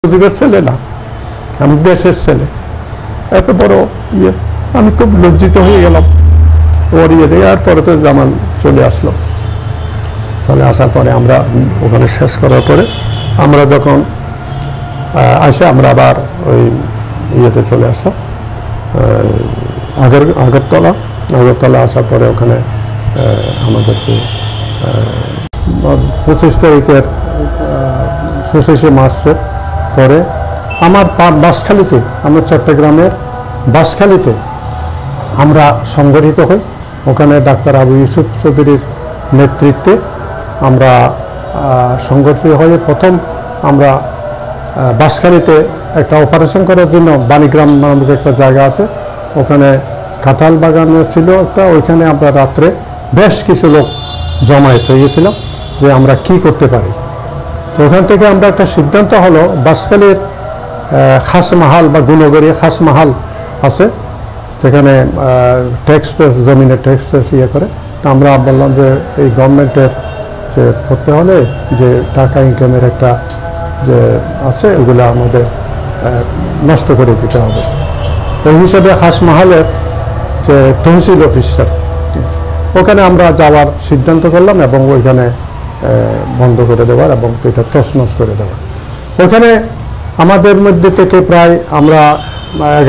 মুজিবের ছেলে না, আমি দেশের ছেলে। এত বড় ইয়ে, আমি খুব লজ্জিত হয়ে গেলাম। ওর ইয়ে দিয়ে আর পরে তো জামান চলে আসলো। চলে আসার পরে আমরা ওখানে শেষ করার পরে আমরা যখন আসে আমরা আবার ওই ইয়েতে চলে আসলাম আগরতলা আসার পরে ওখানে আমাদেরকে 25 তারিখের 25শে মার্চের পরে আমার বাঁশখালীতে, আমরা চট্টগ্রামের বাঁশখালীতে আমরা সংগঠিত হই। ওখানে ডাক্তার আবু ইউসুফ চৌধুরীর নেতৃত্বে আমরা সংগঠিত হয়ে প্রথম আমরা বাঁশখালীতে একটা অপারেশন করার জন্য বাণীগ্রাম নামক একটা জায়গা আছে, ওখানে কাঁঠাল বাগান ছিল একটা, ওইখানে আমরা রাত্রে বেশ কিছু লোক জমায়েত হয়ে গেছিলাম যে আমরা কি করতে পারি। তো ওখান থেকে আমরা একটা সিদ্ধান্ত হলো, বাঁশখালীর খাসমাহাল বা গুণগরী খাসমাহাল আছে, যেখানে ট্যাক্স জমিনের ট্যাক্স ইয়ে করে। তো আমরা বললাম যে এই গভর্নমেন্টের যে করতে হলে যে টাকা ইনকামের একটা যে আছে ওগুলো আমাদের নষ্ট করে দিতে হবে। ওই হিসেবে খাসমাহালের যে তহসিল অফিসার, ওখানে আমরা যাওয়ার সিদ্ধান্ত করলাম এবং ওইখানে বন্ধ করে দেওয়ার এবং এটা তছনছ করে দেওয়ার। ওখানে আমাদের মধ্যে থেকে প্রায় আমরা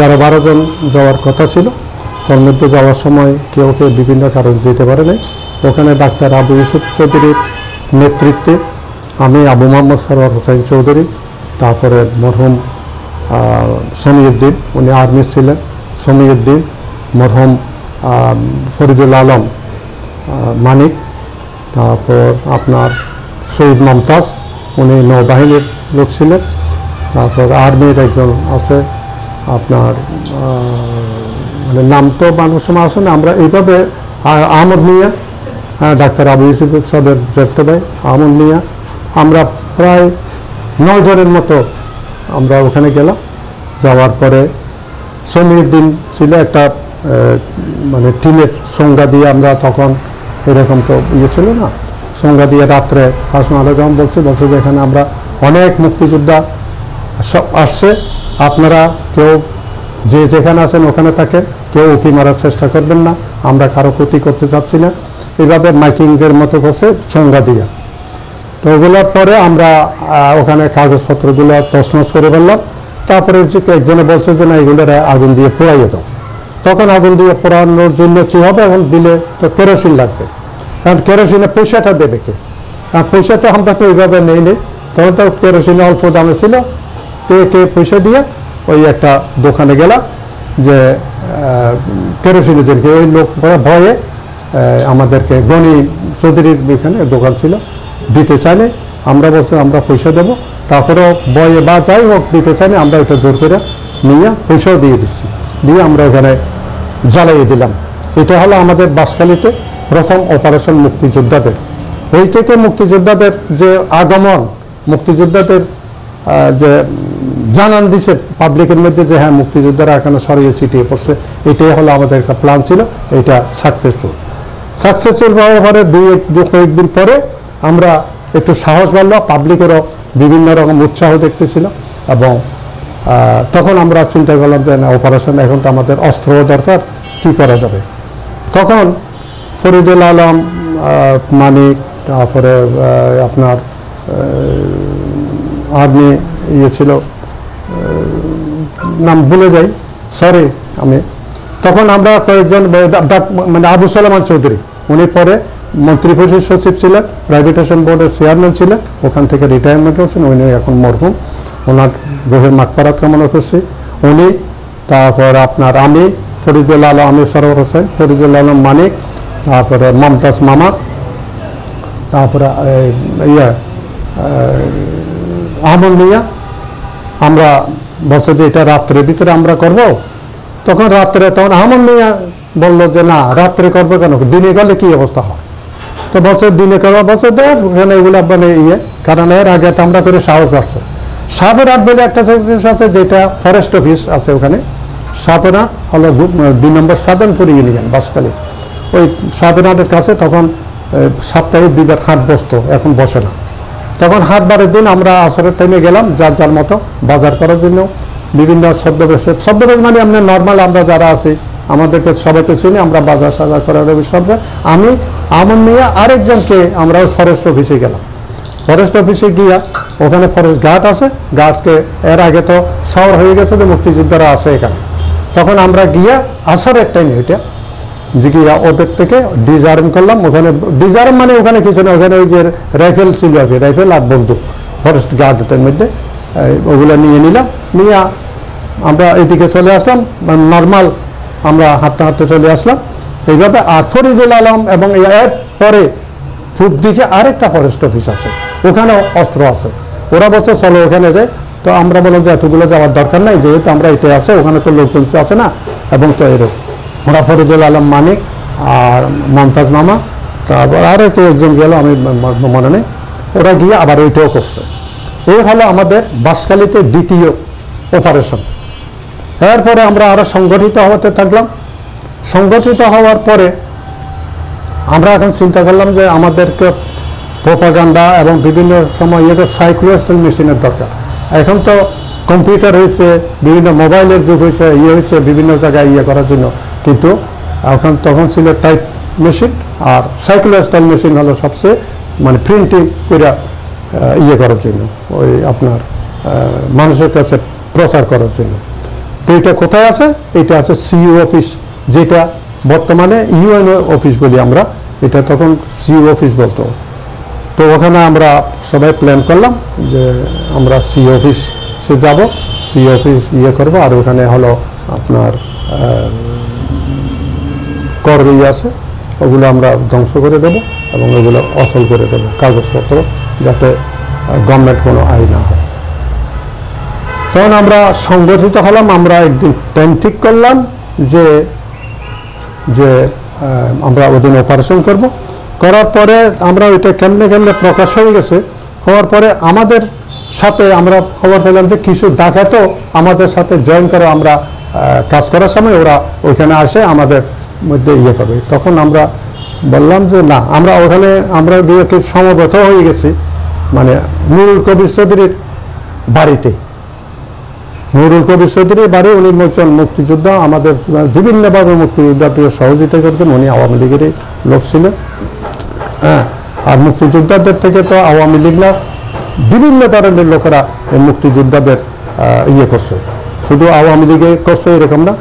11-12 জন যাওয়ার কথা ছিল। তার মধ্যে যাওয়ার সময় কেউ বিভিন্ন কারণ যেতে পারে নাই। ওখানে ডাক্তার আবু ইউসুফ চৌধুরীর নেতৃত্বে আমি, আবু মোহাম্মদ সরওয়ার হোসেন চৌধুরী, তারপরে মরহুম সমীউদ্দিন, উনি আর্মি ছিলেন, সমীউদ্দিন, মরহুম ফরিদুল আলম মানিক, তারপর আপনার শহীদ মমতাজ, উনি নৌবাহিনীর লোক ছিলেন, তারপর আর্মির একজন আছে আপনার মানে নাম তো মানুষ সময় আসে না, আমরা এইভাবে আহমদ মিয়া, ডাক্তার আবু ইউসুফ সাহেবের দেখতে পাই, আহমদ মিয়া, আমরা প্রায় 9 জনের মতো আমরা ওখানে গেলাম। যাওয়ার পরে সমীউদ্দিন ছিল একটা মানে টিনের সংজ্ঞা দিয়ে, আমরা তখন এরকম তো ইয়ে ছিল না, সংজ্ঞা দিয়ে রাত্রে হাসমালে যখন বলছে যে এখানে আমরা অনেক মুক্তিযোদ্ধা আসছে, আপনারা কেউ যে যেখানে আছেন ওখানে থাকেন, কেউ উঁকি মারার চেষ্টা করবেন না, আমরা কারো ক্ষতি করতে চাচ্ছি না, এইভাবে মাইকিংয়ের মতো করছে সংজ্ঞা দিয়ে। তো ওগুলোর পরে আমরা ওখানে কাগজপত্রগুলো তছনছ করে ফেললাম। তারপরে একজনে বলছে যে না, এগুলোর আগুন দিয়ে পোড়াইয়ে দাও। তখন আগুন দিয়ে পোড়ানোর জন্য কী হবে, এখন দিলে তো কেরোসিন লাগবে, কারণ কেরোসিনে পয়সাটা দেবে কে, আর পয়সা তো আমরা তো ওইভাবে নেই, তখন তো কেরোসিনে অল্প দামে ছিল। কে পয়সা দিয়ে ওই একটা দোকানে গেলাম যে কেরোসিনের জন্য, ওই লোক ভয়ে আমাদেরকে গনি চৌধুরীর এখানে দোকান ছিল, দিতে চাইলে আমরা বলছি আমরা পয়সা দেবো, তারপরেও বয়ে বা যাই হোক দিতে চাইলে আমরা ওইটা জোর করে নিয়ে পয়সাও দিয়ে দিচ্ছি, দিয়ে আমরা ওখানে জ্বালিয়ে দিলাম। এটা হলো আমাদের বাঁশখালীতে প্রথম অপারেশন মুক্তিযোদ্ধাদের। ওই থেকে মুক্তিযোদ্ধাদের যে আগমন, মুক্তিযোদ্ধাদের যে জানান দিছে পাবলিকের মধ্যে যে হ্যাঁ মুক্তিযোদ্ধারা এখানে সরিয়ে ছিটিয়ে পড়ছে, এটাই হলো আমাদের একটা প্ল্যান ছিল। এটা সাকসেসফুল হওয়ার পরে কয়েকদিন পরে আমরা একটু সাহস বাড়লো, পাবলিকেরও বিভিন্ন রকম উৎসাহ দেখতেছিল, এবং তখন আমরা চিন্তা করলাম যে না, অপারেশন এখন তো আমাদের অস্ত্র দরকার, কী করা যাবে। তখন ফরিদুল আলম মানিক, তারপরে আপনার আর্মি ইয়ে ছিল, নাম ভুলে যাই, সরি আমি। তখন আমরা কয়েকজন, মানে আবু সালেমান চৌধুরী, উনি পরে মন্ত্রী পরিষদ সচিব ছিলেন, প্রাইভেটেশন বোর্ডের চেয়ারম্যান ছিলেন, ওখান থেকে রিটায়ারমেন্ট হয়েছেন, উনি এখন মরহুম, ওনার গ্রহের মাগফিরাত কামনা করছি, উনি, তারপর আপনার আমি, ফরিদুল আলম, আমি সরওয়ার হোসেন, ফরিদুল আলম মানিক, তারপরে মমতাজ মামা, তারপরে আহমদ মিয়া, আমরা বলছে যে এটা রাত্রের ভিতরে আমরা করব। তখন আহমদ মিয়া বললো যে না, রাত্রে করবো কেন, দিনে গেলে কি অবস্থা হয়। তো বলছে দিনে করবো, বলছে দেখ ওখানে এগুলো মানে কারণ এর আগে তো আমরা করে সাহস বাড়ছে। সাপেরহাট বলে একটা জিনিস আছে, যেটা ফরেস্ট অফিস আছে ওখানে, সাপেরহাট হলো 2 নম্বর সাধনপুর ইউনিয়ন বাঁশখালী, ওই সাপেরহাটের কাছে তখন সাপ্তাহিক 2 বার হাট বসতো, এখন বসে না। তখন হাটবারের দিন আমরা আসরের টাইমে গেলাম যার যার মতো বাজার করার জন্য, বিভিন্ন ছদ্মবেশে মানে আমরা নর্মাল আমরা যারা আছি আমাদেরকে সবাই তো চিনি, আমরা বাজার সাজার করার সবটা আমি আমন নিয়ে আরেকজনকে আমরা ফরেস্ট অফিসে গেলাম। ফরেস্ট অফিসে গিয়া ওখানে ফরেস্ট গার্ড আছে, গার্ডকে এর আগে তো সাওয়ার হয়ে গেছে যে মুক্তিযোদ্ধারা আছে এখানে, তখন আমরা গিয়া আসরের টাইমে ওইটা যে গিয়া ওদের থেকে ডিজার্ম করলাম। ওখানে ডিজার্ম মানে ওখানে কিছু না, ওখানে ওই যে রাইফেল ছিল আর কি, রাইফেল আর বন্দুক ফরেস্ট গার্ডের মধ্যে ওগুলো নিয়ে নিলাম, নিয়ে আমরা এদিকে চলে আসলাম, নর্মাল আমরা হাঁটতে হাঁটতে চলে আসলাম এইভাবে। আর ফরিদুল আলম এবং এর পরে পূব দিকে আরেকটা ফরেস্ট অফিস আছে, ওখানেও অস্ত্র আছে। ওরা বলছে চলো ওখানে যাই, তো আমরা বললাম যে এতগুলো যাওয়ার দরকার নাই, যেহেতু আমরা এটা আছে, ওখানে তো লোকজন আছে না, এবং তো এরকম ওরা ফরিদুল আলম মানিক আর মমতাজ মামা, তারপর আরও একজন গেল আমি মনে নেই, ওরা গিয়ে আবার ওইটাও করছে। এই হলো আমাদের বাঁশখালীতে দ্বিতীয় অপারেশন। এরপরে আমরা আরও সংগঠিত হতে থাকলাম। সংগঠিত হওয়ার পরে আমরা এখন চিন্তা করলাম যে আমাদেরকে প্রোপাগান্ডা এবং বিভিন্ন সময় ইয়েতে সাইকোলজিক্যাল মেশিনের দরকার। এখন তো কম্পিউটার হয়েছে, বিভিন্ন মোবাইলের যুগ হয়েছে, হয়েছে বিভিন্ন জায়গায় করার জন্য, কিন্তু এখন তখন ছিল টাইপ মেশিন, আর সাইকোলজিক্যাল মেশিন হলো সবচেয়ে মানে প্রিন্টিং করে করার জন্য, ওই আপনার মানুষের কাছে প্রচার করার জন্য। তো এটা কোথায় আছে? এটা আছে সিইও অফিস, যেটা বর্তমানে ইউএনও অফিস বলি আমরা, এটা তখন সিইও অফিস বলতো। তো ওখানে আমরা সবাই প্ল্যান করলাম যে আমরা সিইও অফিসে যাব, সিইও অফিস করবো, আর ওখানে হলো আপনার কর আছে, ওগুলো আমরা ধ্বংস করে দেব এবং ওগুলো অচল করে দেব, কাগজপত্র, যাতে গভর্নমেন্ট কোনো আয় না হয়। তখন আমরা সংগঠিত হলাম, আমরা একদিন টাইম ঠিক করলাম যে যে আমরা ওদিন অপারেশন করব। করার পরে আমরা ওইটা কেমনে কেমনে প্রকাশ হয়ে গেছে, হওয়ার পরে আমাদের সাথে আমরা খবর পেলাম যে কিছু ডাকাতও আমাদের সাথে জয়েন করে, আমরা কাজ করার সময় ওরা ওইখানে আসে আমাদের মধ্যে করবে। তখন আমরা বললাম যে না, আমরা ওখানে আমরা দিয়ে সমবেত হয়ে গেছি, মানে নুরুল কবির চৌধুরীর বাড়িতে। নুরুল কবির চৌধুরীর বাড়ি, উনি মুক্তিযোদ্ধা, আমাদের বিভিন্নভাবে মুক্তিযোদ্ধাদের সহযোগিতা করতেন, উনি আওয়ামী লীগেরই লোক ছিলেন। হ্যাঁ, আর মুক্তিযোদ্ধাদের থেকে তো আওয়ামী লীগ না, বিভিন্ন ধরনের লোকেরা মুক্তিযোদ্ধাদের করছে, শুধু আওয়ামী লীগে করছে এরকম না,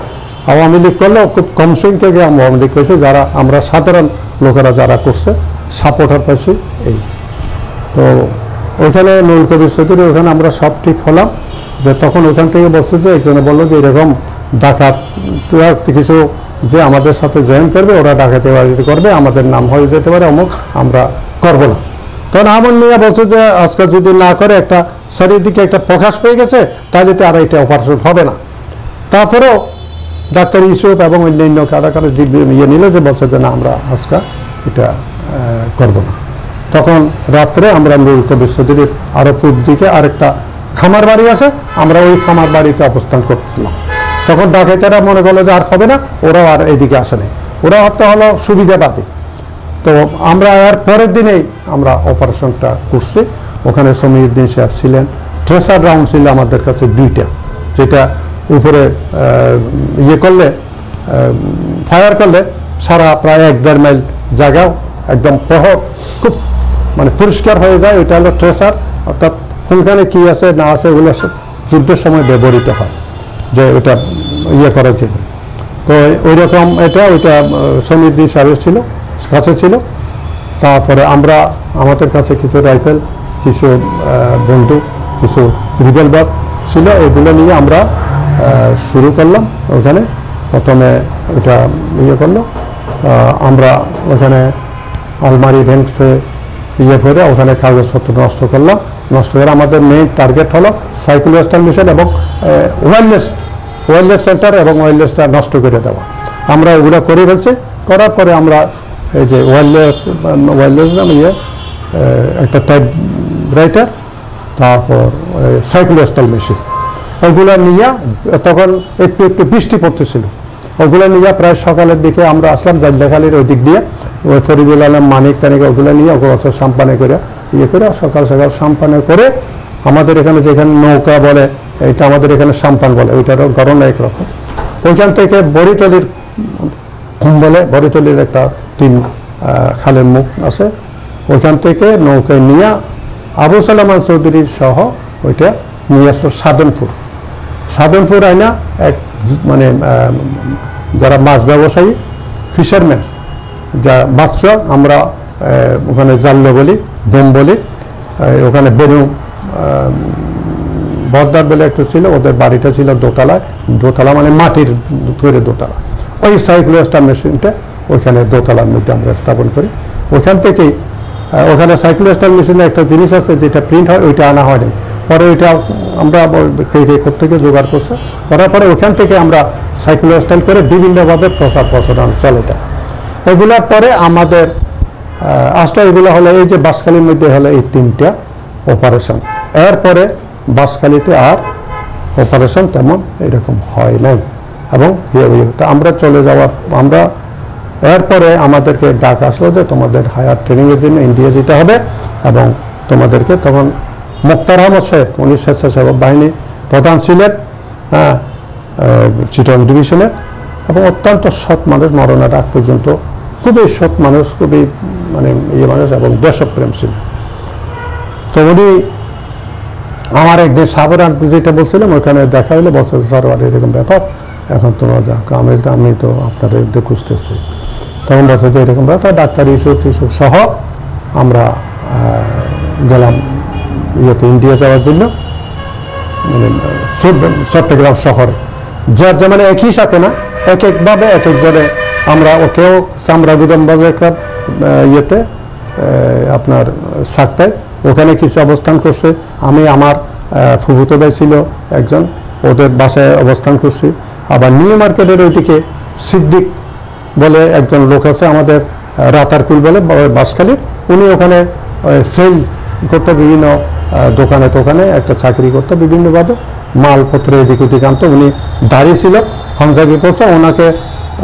আওয়ামী লীগ করলেও খুব কম সংখ্যকে আওয়ামী লীগ করেছে, যারা আমরা সাধারণ লোকেরা যারা করছে সাপোর্টার পাইছি। এই তো ওইখানে নুরুল কবির চৌধুরী, ওখানে আমরা সব ঠিক হলাম। যে তখন ওখান থেকে বলছে যে একজনে বললো যে এরকম ডাকাত কিছু যে আমাদের সাথে জয়েন করবে, ওরা ডাকাতি বাড়িতে করবে, আমাদের নাম হয়ে যেতে পারে অমুক, আমরা করবো না। তখন আমন মিয়া বলছে যে আজকে যদি না করে, একটা চারিদিকে একটা প্রকাশ হয়ে গেছে, তাহলে আর এটা অপারেশন হবে না। তারপরেও ডাক্তার ইউসুফ এবং অন্যান্য কারা নিল, যে বলছে যে না, আমরা আজকে এটা করবো না। তখন রাত্রে আমরা নুরুল কবির চৌধুরীর আরো পূর্ব দিকে আরেকটা খামার বাড়ি আছে, আমরা ওই খামার বাড়িতে অবস্থান করছিলাম। তখন ডাকাতেরা মনে করলো যে আর হবে না, ওরাও আর এদিকে আসে নাই, ওরা হতে হলো সুবিধাবাদী। তো আমরা এর পরের দিনেই আমরা অপারেশনটা করছি। ওখানে সমীউদ্দিন সাহেব ছিলেন, ট্রেসার রাউন্ড ছিল আমাদের কাছে 2টা, যেটা উপরে করলে ফায়ার করলে সারা প্রায় 1-1.5 মাইল জায়গাও একদম খুব মানে পরিষ্কার হয়ে যায়। ওইটা হলো ট্রেসার, অর্থাৎ কোনখানে কি আছে না আছে ওগুলো যুদ্ধের সময় ব্যবহৃত হয়, যে ওইটা করার জন্য। তো ওই রকম ওইটা সমীউদ্দিন সাহেবের কাছে ছিল। তারপরে আমরা আমাদের কাছে কিছু রাইফেল, কিছু বন্দুক, কিছু রিভলভার ছিল, এগুলো নিয়ে আমরা শুরু করলাম। ওখানে প্রথমে ওইটা করলো, আমরা ওখানে আলমারি ভেঙছে করে ওখানে কাগজপত্র নষ্ট করলাম। নষ্ট করে আমাদের মেইন টার্গেট হলো সাইকোলজিক্যাল মিশন এবং ওয়্যারলেস সেন্টার এবং ওয়্যারলেসটা নষ্ট করে দেওয়া। আমরা ওগুলো করে ফেলছি। করার পরে আমরা এই যে ওয়্যারলেস নাম একটা টাইপ রাইটার, তারপর সাইকোলজিক্যাল মেশিন, ওগুলো নিয়ে তখন একটু বৃষ্টি পড়তেছিল, ওগুলো নিয়ে প্রায় সকালের দিকে আমরা আসলাম জাজলাখালির ওই দিক দিয়ে। ওই ফরিদুল আলম মানিক টানিক ওগুলো নিয়ে ওগুলো সাম্পানে করে ইয়ে করে সকাল সকাল সাম্পানে করে আমাদের এখানে যেখানে নৌকা বলে এটা আমাদের এখানে সাম্পান বলে ওইটারও গরম একরকম। ওইখান থেকে বড়িতলির বলে বড়িতলির একটা 3 খালের মুখ আছে, ওইখান থেকে নৌকায় নিয়ে আবু সালামান চৌধুরী সহ ওইটা নিয়ে আসলো সাধনপুর আইনা এক মানে যারা মাছ ব্যবসায়ী ফিশারম্যান যা মাছরা আমরা ওখানে জাল্লো বলি দম বলি, ওখানে বেনু বর্দার বলে একটা ছিল, ওদের বাড়িটা ছিল দোতলা মানে মাটির তৈরি দোতলা, ওই সাইক্লোস্টার মেশিনটা ওইখানে দোতলার মধ্যে আমরা স্থাপন করি। ওইখান থেকেই ওখানে সাইক্লোস্টার মেশিনে একটা জিনিস আছে যেটা প্রিন্ট হয়, ওইটা আনা হয়নি, পরে ওইটা আমরা থেকে জোগাড় করছে, করার পরে ওখান থেকে আমরা সাইক্লোস্টাইল করে বিভিন্নভাবে প্রচারণ চালাইতাম। ওইগুলোর পরে আমাদের আসলে এগুলো হলো এই যে বাঁশখালীর মধ্যে হলো এই 3টা অপারেশন, এরপরে বাঁশখালীতে আর অপারেশন তেমন এরকম হয় নাই। এবং আমরা চলে যাওয়ার আমরা এরপরে আমাদেরকে ডাক আসলো যে তোমাদের হায়ার ট্রেনিংয়ের জন্য ইন্ডিয়া যেতে হবে এবং তোমাদেরকে তখন মুক্তার আহমদ সাহেব উনি স্বেচ্ছাসেবক বাহিনী প্রধান ছিলেন, হ্যাঁ, চিটাগং ডিভিশনের, এবং অত্যন্ত সৎ মানুষ, মরণের আগ পর্যন্ত খুবই সৎ মানুষ, খুবই মানে মানুষ এবং দেশপ্রেম ছিল। তো উনি আমার একদিন সাবরান যেটা বলছিলাম ওখানে দেখা হলে বলছে স্যার এরকম ব্যাপার, এখন তোমরা যাও, আমি তো আপনাদের খুঁজতেছি। তখন বলছে যে এরকম ব্যাপার, ডাক্তার ইস্যু সহ আমরা গেলাম ইন্ডিয়া যাওয়ার জন্য, মানে চট্টগ্রাম শহরে যার মানে একই সাথে না, একভাবে এক একজনে আমরা ওকেও চামড়া গুদাম বাজার আপনার সাকটায় ওখানে কিছু অবস্থান করছে, আমি আমার ফুফুতো ভাই ছিল একজন, ওদের বাসায় অবস্থান করছি। আবার নিউ মার্কেটের ওইদিকে সিদ্দিক বলে একজন লোক আছে আমাদের রাতারকুল বলে বাঁশখালীর, উনি ওখানে সেল করতে বিভিন্ন দোকানে একটা চাকরি করতে বিভিন্নভাবে মালপত্র এদিক ওদিক আনতো। উনি দাঁড়িয়ে ছিল, হামজাবি পড়ছে,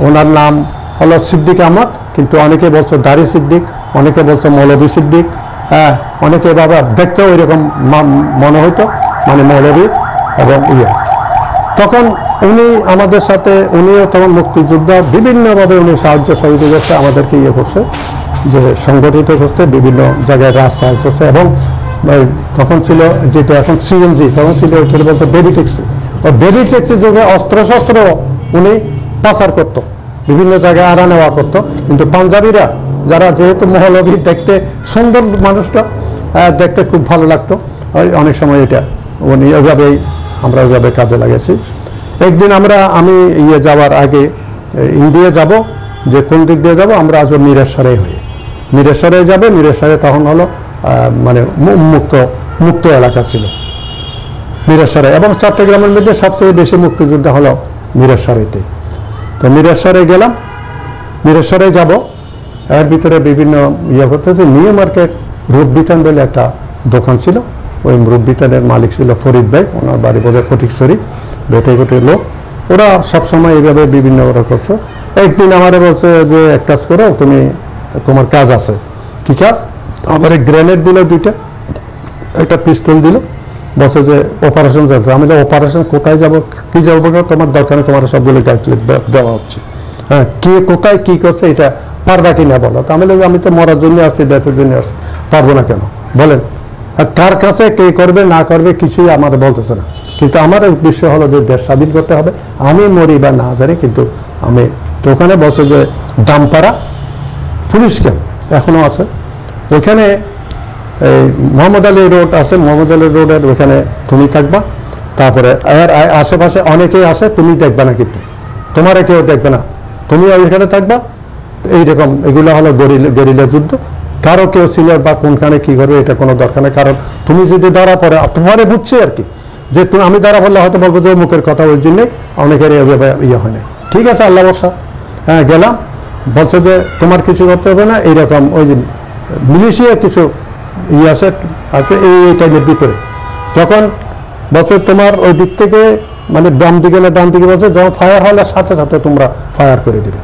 ওনার নাম হলো সিদ্দিক আহমদ, কিন্তু অনেকে বলছে দাড়ি সিদ্দিক, অনেকে বলছে মৌলভী সিদ্দিক, হ্যাঁ, অনেকে বাবা দেখতেও এরকম মনে হইতো, মানে মৌলভী এবং তখন উনি আমাদের সাথে, উনিও তখন মুক্তিযোদ্ধা, বিভিন্নভাবে উনি সাহায্য সহযোগিতা আমাদেরকে করছে, যে সংগঠিত করতে বিভিন্ন জায়গায় রাস্তায় করছে। এবং তখন ছিল যেটা এখন সিএনজি, তখন ছিল ওইটা বলতো বেবি ট্যাক্সি, ও বেবি ট্যাক্সি যুগে অস্ত্রশস্ত্র উনি পাচার করতো, বিভিন্ন জায়গায় আনা নেওয়া করতো। কিন্তু পাঞ্জাবিরা যারা যেহেতু মহলবী, দেখতে সুন্দর মানুষটা, দেখতে খুব ভালো লাগতো, অনেক সময় এটা উনি ওইভাবেই আমরা ওইভাবে কাজে লাগিয়েছি। একদিন আমি যাওয়ার আগে ইন্ডিয়া যাব, যে কোন দিক দিয়ে যাব, আমরা আসবো মিরেশ্বরে যাবে। মিরেশ্বরে তখন হলো মানে মুক্ত এলাকা ছিল মিরেশ্বরে, এবং চট্টগ্রামের মধ্যে সবচেয়ে বেশি মুক্তিযোদ্ধা হলো মিরেশ্বরেতে। তো মিরেশ্বরে গেলাম, মিরেশ্বরে যাব, এর ভিতরে বিভিন্ন করতেছে। নিউ মার্কেট রূপবিতান বলে একটা দোকান ছিল, ওই রূপবিতানের মালিক ছিল ফরিদ ভাই, ওনার বাড়ি বোধ হয় ফটিকছড়ি, বেটে লোক, ওরা সবসময় এইভাবে বিভিন্ন ওরা করছে। একদিন আমারে বলছে যে এক কাজ করো, তোমার কাজ আছে। কি কাজ? আমার গ্রেনেড দিল 2টা, একটা পিস্তল দিল, বলছে যে অপারেশন চলছে। আমি অপারেশন কোথায় যাব, কি যাবো, তোমার দরকারে তোমার সবগুলো দায়িত্ব দেওয়া হচ্ছে, হ্যাঁ, কে কোথায় কি করছে এটা পারবা কি না বলো। তাহলে আমি তো মরার জন্য আসছি, দেশের জন্য আসছি, পারবো না কেন বলেন। আর কার কাছে কে করবে না করবে কিছুই আমার বলতেছে না, কিন্তু আমার উদ্দেশ্য হলো যে দেশ স্বাধীন করতে হবে, আমি মরি বা না জানি, কিন্তু আমি তো ওখানে বলছে যে দামপাড়া পুলিশ ক্যাম্প এখনো আছে, ওইখানে এই মোহাম্মদ আলী রোড আছে, মোহাম্মদ আলী রোডের ওইখানে তুমি থাকবা, তারপরে এর আশেপাশে অনেকেই আছে, তুমি দেখবা না, কিন্তু তোমার কেউ দেখবে না, তুমি ওইখানে থাকবা। এইরকম এগুলো হলো গেরিলা যুদ্ধ, কারো কেউ ছিল বা কোনখানে কি করবে এটা কোনো দরকার নেই, কারণ তুমি যদি ধরা পড়ে, তোমারে বুঝছি আর কি, যে আমি ধরা পড়লে হয়তো বলবো যে মুখের কথা, ওই জন্যই অনেকের হয় না। ঠিক আছে, আল্লাহ বর্ষা, হ্যাঁ, গেলাম, বলছে যে তোমার কিছু করতে হবে না, এইরকম ওই যে মিলিশিয়া কিছু আছে এই টাইমের ভিতরে, যখন বলছে তোমার ওই দিক থেকে মানে বাম দিকে না ডান দিকে, বলছে যখন ফায়ার হলে সাথে সাথে তোমরা ফায়ার করে দিবে।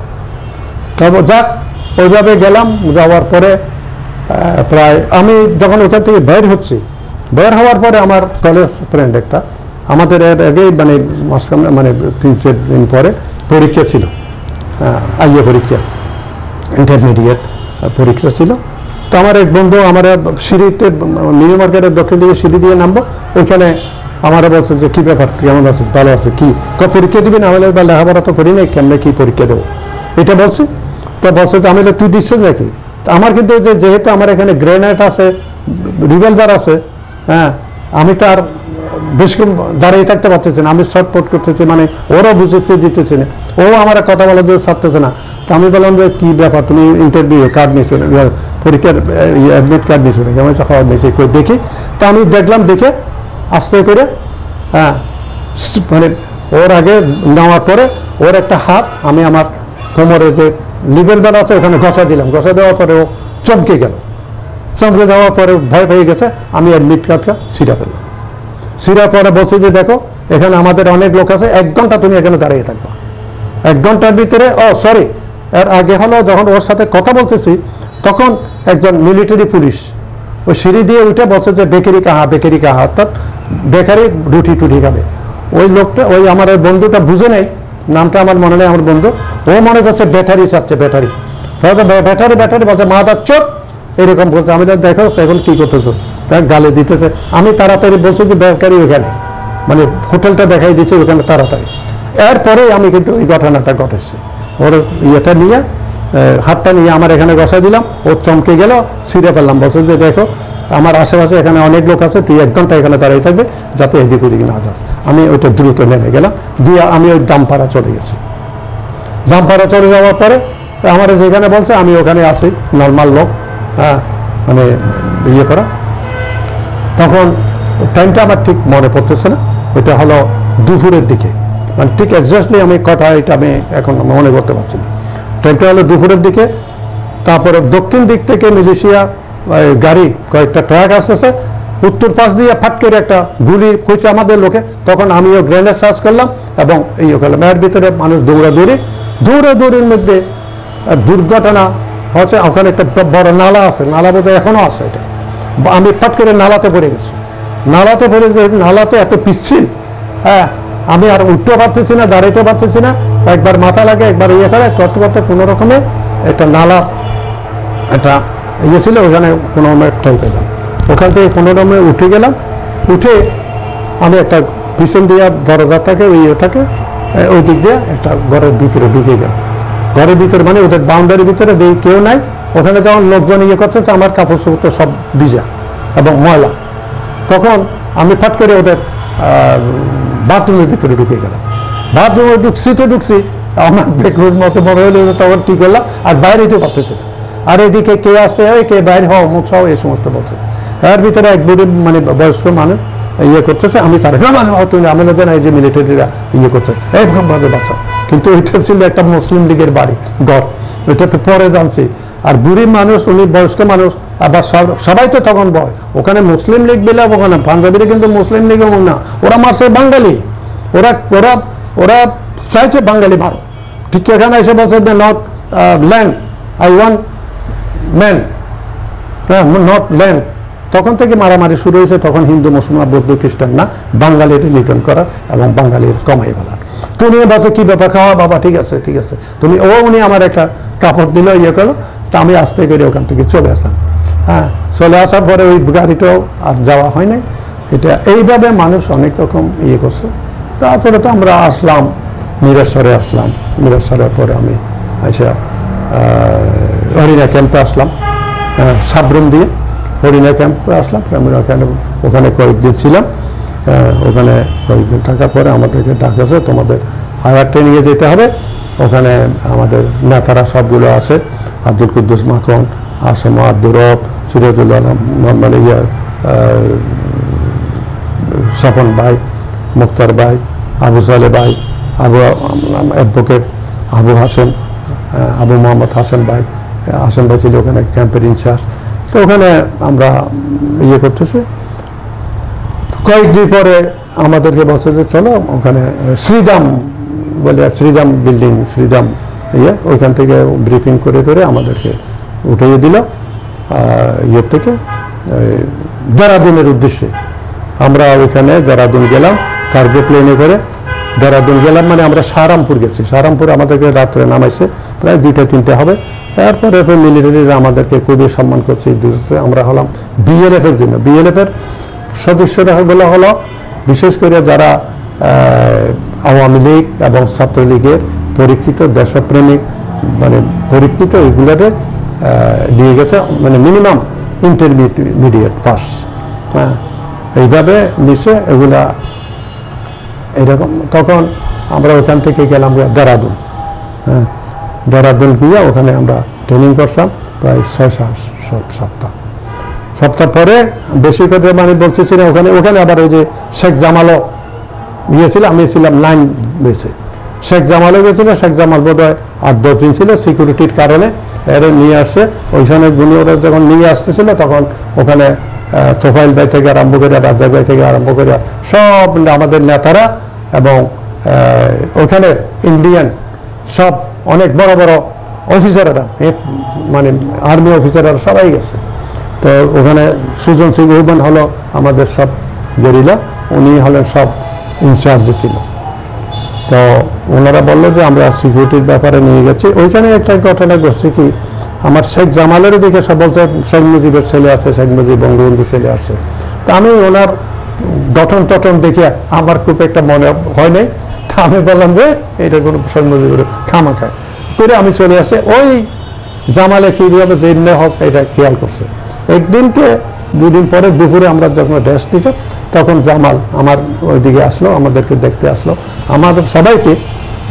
তারপর যাক ওইভাবে গেলাম। যাওয়ার পরে প্রায় আমি যখন ওখান থেকে বের হচ্ছি, বের হওয়ার পরে আমার কলেজ ফ্রেন্ড একটা, আমাদের এর আগেই মানে মাঝখানে মানে 3-4 দিন পরে পরীক্ষা ছিল, আইএ পরীক্ষা, ইন্টারমিডিয়েট পরীক্ষা ছিল। তো আমার এক বন্ধু আমার সিঁড়িতে নিউ মার্কেটের দক্ষিণ দিকে সিঁড়ি দিয়ে নামবো, ওইখানে আমারা বলছে যে কী ব্যাপার, কেমন আছিস, ভালো আছে, কি পরীক্ষা দিবি না? আমি বা লেখাপড়া তো করি নাই, কেমনে কি পরীক্ষা দেবো এটা বলছি। তো বলছে যে আমি তুই দিচ্ছ নাকি? আমার কিন্তু যেহেতু আমার এখানে গ্রেনেড আছে, রিভলভার আছে, হ্যাঁ, আমি তার বেশি দাঁড়িয়ে থাকতে পারতেছি না, আমি শর্টপট করতেছি, মানে ওরও বুঝতে দিতেছে না, ও আমার কথা বলার জন্য ছাড়তেছে না। তো আমি বললাম যে কী ব্যাপার, তুমি ইন্টারভিউ কার্ড নিয়েছো, পরীক্ষার অ্যাডমিট কার্ড নিয়েছো নাকি? আমি খাওয়া নিয়েছি, দেখি। তো আমি দেখলাম, দেখে আস্তে করে হ্যাঁ মানে ওর আগে নেওয়ার পরে ওর একটা হাত আমি আমার কোমরে যে রিভলভার আছে ওখানে ঘষা দিলাম। ঘষা দেওয়ার পরে ও চমকে গেল। চমকে যাওয়ার পরে ভয় পেয়ে গেছে। আমি অ্যাডমিট কার্ডটা ছিঁড়া ফেললাম। ছিঁড়ার পরে বলছি যে দেখো, এখানে আমাদের অনেক লোক আছে, 1 ঘন্টা তুমি এখানে দাঁড়িয়ে থাকবা। 1 ঘন্টার ভিতরে সরি, এর আগে হলো যখন ওর সাথে কথা বলতেছি তখন একজন মিলিটারি পুলিশ ওই সিঁড়ি দিয়ে উঠে বলছে যে বেকারি কাহা, অর্থাৎ বেকারি রুটি টুটি খাবে। ওই লোকটা, ওই আমার ওই বন্ধুটা বুঝে নেই, নামটা আমার মনে নেই, আমার বন্ধু, ও মনে করছে ব্যাটারি চাচ্ছে, ব্যাটারি বলছে মাদার চোখ, এরকম বলছে। আমি দেখো এখন কি করতেছ, তার গালে দিতেছে। আমি তাড়াতাড়ি বলছি যে বেকারি ওখানে, মানে হোটেলটা দেখাই দিচ্ছে ওখানে তাড়াতাড়ি। এরপরেই আমি কিন্তু এই ঘটনাটা ঘটেছে। ওর ইয়েটা নিয়ে, হাতটা নিয়ে আমার এখানে বসাই দিলাম, ও চমকে গেল, ছিঁড়ে ফেললাম। বলছে যে দেখো আমার আশেপাশে এখানে অনেক লোক আছে, তুই 1 ঘন্টা এখানে দাঁড়িয়ে থাকবে, যাতে এদিক ওদিক না যাস। আমি ওইটা দ্রুত নেমে গেলাম, দিয়ে আমি ওই দামপাড়া চলে গেছি। দামপাড়া চলে যাওয়ার পরে আমার যেখানে বলছে আমি ওখানে আসি, নর্মাল লোক, হ্যাঁ, মানে ইয়ে করা। তখন টাইমটা আমার ঠিক মনে পড়তেছে না, ওইটা হলো দুপুরের দিকে, মানে ঠিক এক্স্যাক্টলি আমি কটা এটা আমি এখন মনে করতে পারছি না। টাইমটা হলো দুপুরের দিকে। তারপরে দক্ষিণ দিক থেকে মিলিশিয়া গাড়ি কয়েকটা ট্রাক আসতেছে, উত্তর পাশ দিয়ে ফাট করে একটা গুলি কইছে আমাদের লোকে। তখন আমিও গ্রেনেড চার্জ করলাম এবং এই ওখানে এর ভিতরে মানুষ দৌড়াদৌড়ির মধ্যে দুর্ঘটনা হচ্ছে। ওখানে একটা বড় নালা আছে, নালা বোধহয় এখনো আছে, এটা আমি ফাট করে নালাতে পড়ে গেছি। নালাতে পড়ে যে নালাতে এত পিচ্ছিল, হ্যাঁ, আমি আর উঠতে পারতেছি না, দাঁড়াইতে পারতেছি না। একবার মাথা লাগে, একবার ইয়ে করে করতে করতে কোনো রকমে একটা নালা একটা ইয়ে ছিল, ওখানে কোনো ঠাই পেলাম। ওখান থেকে কোনো রকমে উঠে গেলাম। উঠে আমি একটা পিছন দিয়ে দরজা থাকে, ওই ইয়েটাকে ওই দিক দিয়ে একটা ঘরের ভিতরে ঢুকে গেলাম। ঘরের ভিতরে মানে ওদের বাউন্ডারির ভিতরে দেখি কেউ নাই। ওখানে যখন লোকজন ইয়ে করছে, আমার কাপড় চোপড় সব ভিজা এবং ময়লা। তখন আমি ফাট করে ওদের বাথরুমের ভিতরে ঢুকে গেলাম। বাথরুমে ঢুকছি, আমার বেকুর মতো মনে হলো, তখন কি করলাম, আর বাইরে যেতে পারতেছি না। আর এদিকে কে আসে, কে বাইরে হও, মুখ সহ এই সমস্ত বলতেছে। এর ভিতরে এক বুড়ি মানে বয়স্ক মানুষ ইয়ে করতেছে। আমি তার তুমি আমি না, এই যে মিলিটারিরা ইয়ে করছে, এইভাবে বাঁচা। কিন্তু ওইটা ছিল একটা মুসলিম লীগের বাড়ি ঘর, ওইটা তো পরে জানছি। আর বুড়ি মানুষ, উনি বয়স্ক মানুষ, আবার সবাই তো তখন বয় ওখানে মুসলিম লীগ বেলা, ওখানে পাঞ্জাবিরা কিন্তু মুসলিম লীগ না, ওরা মারছে বাঙালি, ওরা ওরা ওরা চাইছে বাঙালি মারো। ঠিক এখানে এসে বলছে not land, I want man, not land. তখন থেকে মারামারি শুরু হয়েছে। তখন হিন্দু, মুসলমান, বৌদ্ধ, খ্রিস্টান না, বাঙালির নিধন করা এবং বাঙালির কমাই ফেলা। তুমি বলছো কি ব্যাপার, খাওয়া বাবা, ঠিক আছে ঠিক আছে তুমি। উনি আমার একটা কাপড় দিল, ইয়ে করলো। তা আমি আস্তে করে ওখান থেকে চলে আসলাম। হ্যাঁ, চলে আসার পরে ওই গাড়িটাও আর যাওয়া হয় নাই। এটা এইভাবে মানুষ অনেক রকম ইয়ে করছে। তারপরে তো আমরা আসলাম মিরেশ্বরে, আসলাম মিরেশ্বরের পরে আমি এসে হরিণা ক্যাম্পে আসলাম, সাবরুম দিয়ে হরিণা ক্যাম্পে আসলাম। ওখানে কয়েকদিন ছিলাম। ওখানে কয়েকদিন থাকার পরে আমাদেরকে ডাকেছে, তোমাদের হায়ার ট্রেনিংয়ে যেতে হবে। ওখানে আমাদের নেতারা সবগুলো আছে, আব্দুল কুদ্দুস মাখন, আসম আব্দুর রব, সিরাজুল আলম, মানে স্বপন ভাই, মুক্তার ভাই, আবু সালে ভাই, আবু অ্যাডভোকেট আবু হাসেন, আবু মোহাম্মদ হাসান ভাই, হাসান ভাই ছিল ওখানে ক্যাম্পের ইনচার্জ। তো ওখানে আমরা ইয়ে করতেছি। কয়েকদিন পরে আমাদেরকে বলছে যে চলো ওখানে শ্রীরাম বলে, শ্রীরাম বিল্ডিং, শ্রীরাম ওইখান থেকে ব্রিফিং করে করে আমাদেরকে উঠিয়ে দিল ইয়ের থেকে দেরাদুনের উদ্দেশ্যে। আমরা ওইখানে দেরাদুন গেলাম কার্গো প্লেনে করে। দেরাদুন গেলাম মানে আমরা সাহারামপুর গেছি। সাহারামপুর আমাদেরকে রাত্রে নামাইছে, প্রায় 2টা-3টা হবে। এরপরে মিলিটারিরা আমাদেরকে খুবই সম্মান করছে। আমরা হলাম বিএলএফ এর জন্য। বিএলএফ এর সদস্যরা হলো বিশেষ করে যারা আওয়ামী লীগ এবং ছাত্রলীগের পরীক্ষিত দেশপ্রেমিক মানে পরীক্ষিত এগুলোরে দিয়ে গেছে, মানে মিনিমাম ইন্টারমিডিয়েট পাস। হ্যাঁ, এইভাবে নিচে এগুলা এরকম। তখন আমরা ওখান থেকে গেলাম দেরাদুন। হ্যাঁ, দেরাদুন গিয়ে ওখানে আমরা ট্রেনিং করতাম প্রায় 6-7 সপ্তাহ পরে। বেশি কথা মানে বলতেছি না, ওখানে আবার ওই যে শেখ জামালও গিয়েছিল, আমি ছিলাম 9 বেসে। শেখ জামালও গেছিল। শেখ জামাল বোধ হয় 8-10 দিন ছিল সিকিউরিটির কারণে। এর নিয়ে আসছে ওইখানে ওরা যখন নিয়ে আসতেছিল তখন ওখানে তোফাইল ভাই থেকে আরম্ভ করে রাজা ভাই থেকে আরম্ভ করে সব আমাদের নেতারা এবং ওখানে ইন্ডিয়ান সব অনেক বড় বড় অফিসাররা মানে আর্মি অফিসাররা সবাই গেছে। তো ওখানে সুজন সিং রুবেন হলো আমাদের সব গেরিলা, উনি হলেন সব ইনচার্জে ছিল। তো ওনারা বললো যে আমরা সিকিউরিটির ব্যাপারে নিয়ে গেছি। ওইখানে একটা ঘটনা ঘটছে কি, আমার শেখ জামালের দিকে সব বলছে শেখ মুজিবের ছেলে আছে, শেখ মুজিব বঙ্গবন্ধু ছেলে আছে। তা আমি ওনার গঠন দেখে আমার খুব একটা মনে হয় নাই। তা আমি বললাম যে এটা কোনো শেখ মুজিবের খামা খায় করে আমি চলে আসে। ওই জামালে কীভাবে যে হোক এটা খেয়াল করছে। একদিনকে 2 দিন পরে দুপুরে আমরা যখন রেস্ট নিতাম তখন জামাল আমার ওইদিকে আসলো, আমাদেরকে দেখতে আসলো, আমাদের সবাইকে